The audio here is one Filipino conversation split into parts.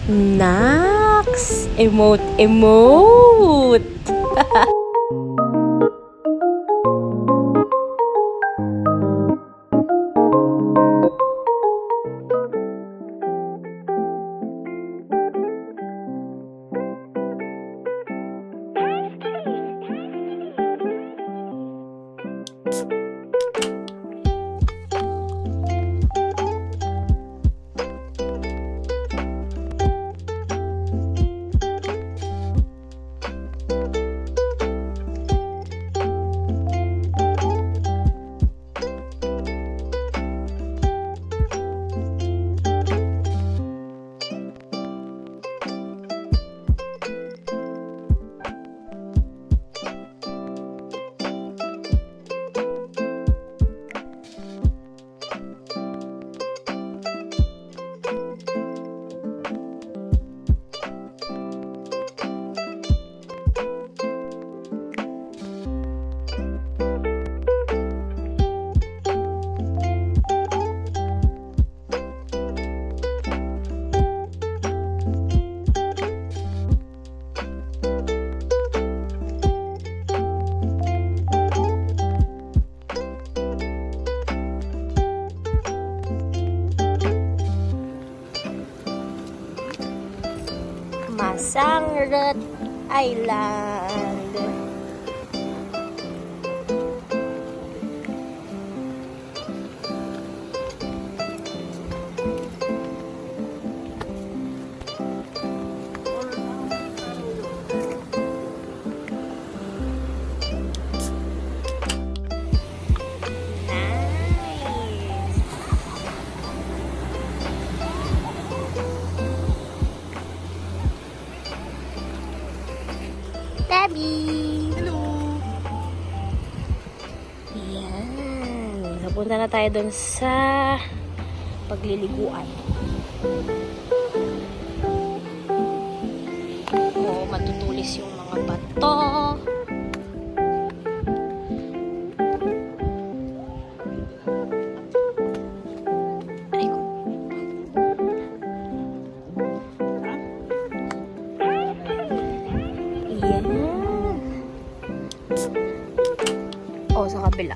Naks! Emote, emote! Masangret Island. Tabby! Hello! Ayan. Napunta na tayo dun sa pagliliguan. Oo, matutulis yung mga bato. O, sa kabila.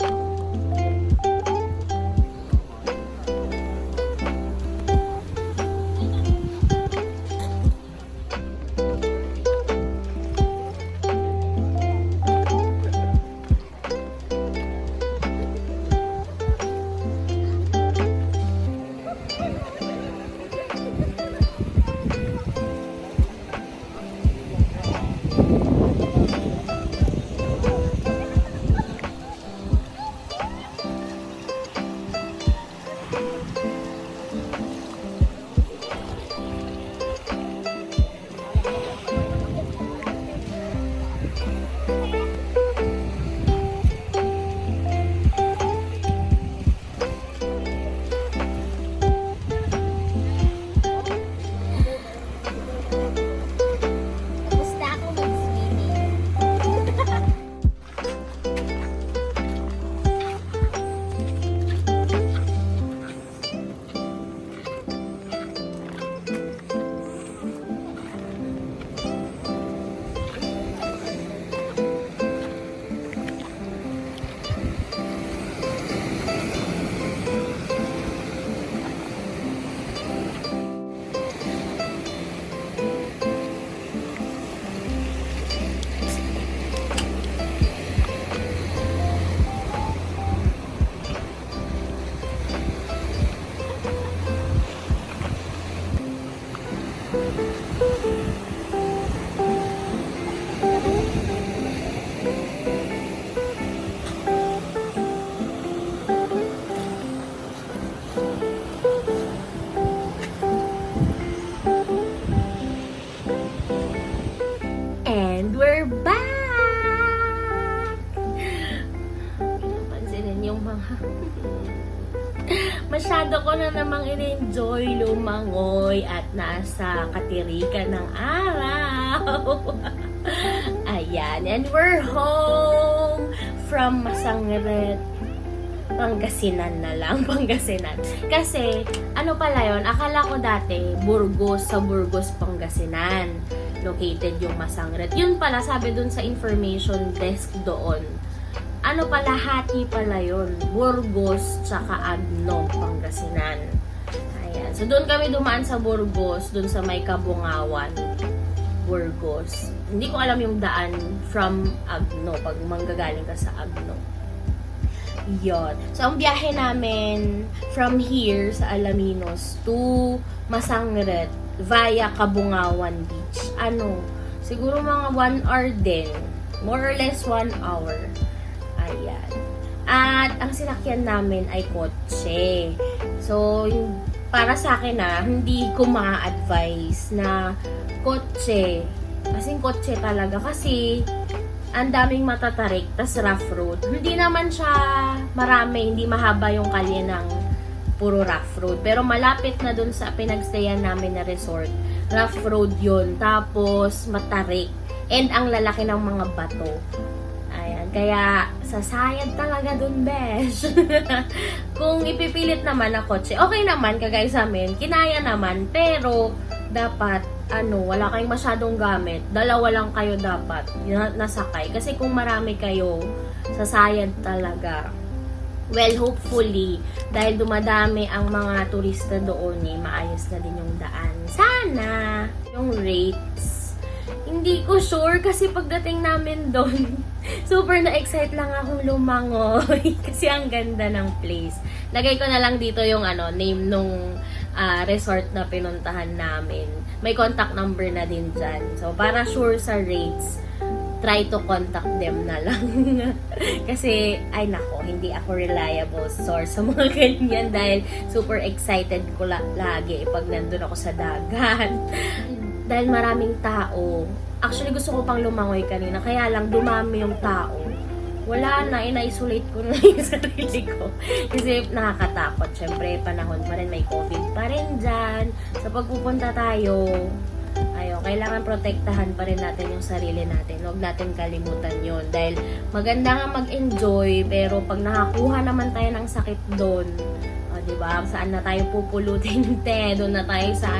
And we're back! Pansinin yung mga... Masyado ko na namang in-enjoy lumangoy at nasa katirikan ng araw. Ayan, and we're home from Masangret. Pangasinan na lang, Pangasinan. Kasi, ano pala yun, akala ko dati, Burgos, sa Burgos, Pangasinan. Located yung Masangret. Yun pala, sabi dun sa information desk doon. Ano pala, hati pala yun. Burgos, tsaka Agno, Pangasinan. Ayan. So, doon kami dumaan sa Burgos, doon sa may Kabungawan, Burgos. Hindi ko alam yung daan from Agno, pag manggagaling ka sa Agno. Yon. So, ang biyahe namin from here sa Alaminos to Masangret via Kabungawan Beach. Siguro mga 1 hour din. More or less 1 hour. Ayan. At ang sinakyan namin ay kotse. So, para sa akin hindi ko ma-advise na kotse. Kasing kotse talaga. Kasi, ang daming matatarik, tas rough road. Hindi naman siya marami, hindi mahaba yung kalye ng puro rough road. Pero malapit na dun sa pinagstayan namin na resort. Rough road yun. Tapos, matarik. And ang lalaki ng mga bato. Ayan. Kaya, sasayad talaga dun, besh. Kung ipipilit naman na kotse, okay naman, kagaya sa amin. Kinaya naman. Pero, dapat, wala kayong masyadong gamit. Dalawa lang kayo dapat nasakay. Kasi kung marami kayo, sasayad talaga. Well, hopefully, dahil dumadami ang mga turista doon, maayos na din yung daan. Sana! Yung rates, hindi ko sure kasi pagdating namin doon, super na-excite lang akong lumangoy kasi ang ganda ng place. Lagay ko na lang dito yung name nung resort na pinuntahan namin. May contact number na din dyan. So, para sure sa rates, try to contact them na lang. Kasi, hindi ako reliable source sa mga ganyan dahil super excited ko lagi pag nandun ako sa dagat. Dahil maraming tao. Actually, gusto ko pang lumangoy kanina. Kaya lang, dumami yung tao. Wala na, ina-isolate ko na yung sarili ko. Kasi nakakatakot. Siyempre, panahon pa rin, may COVID pa rin dyan. Sa pagpupunta tayo, kailangan protektahan pa rin natin yung sarili natin. Huwag natin kalimutan yon. Dahil maganda nga mag-enjoy, pero pag nakakuha naman tayo ng sakit doon, diba? Saan na tayo pupulutin, doon na tayo sa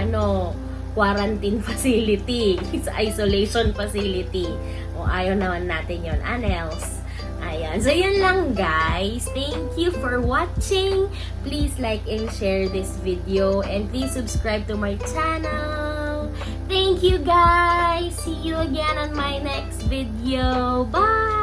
quarantine facility, sa isolation facility. Ayaw naman natin yon. Anels. Ayan. So, yun lang, guys. Thank you for watching. Please like and share this video. And please subscribe to my channel. Thank you, guys. See you again on my next video. Bye!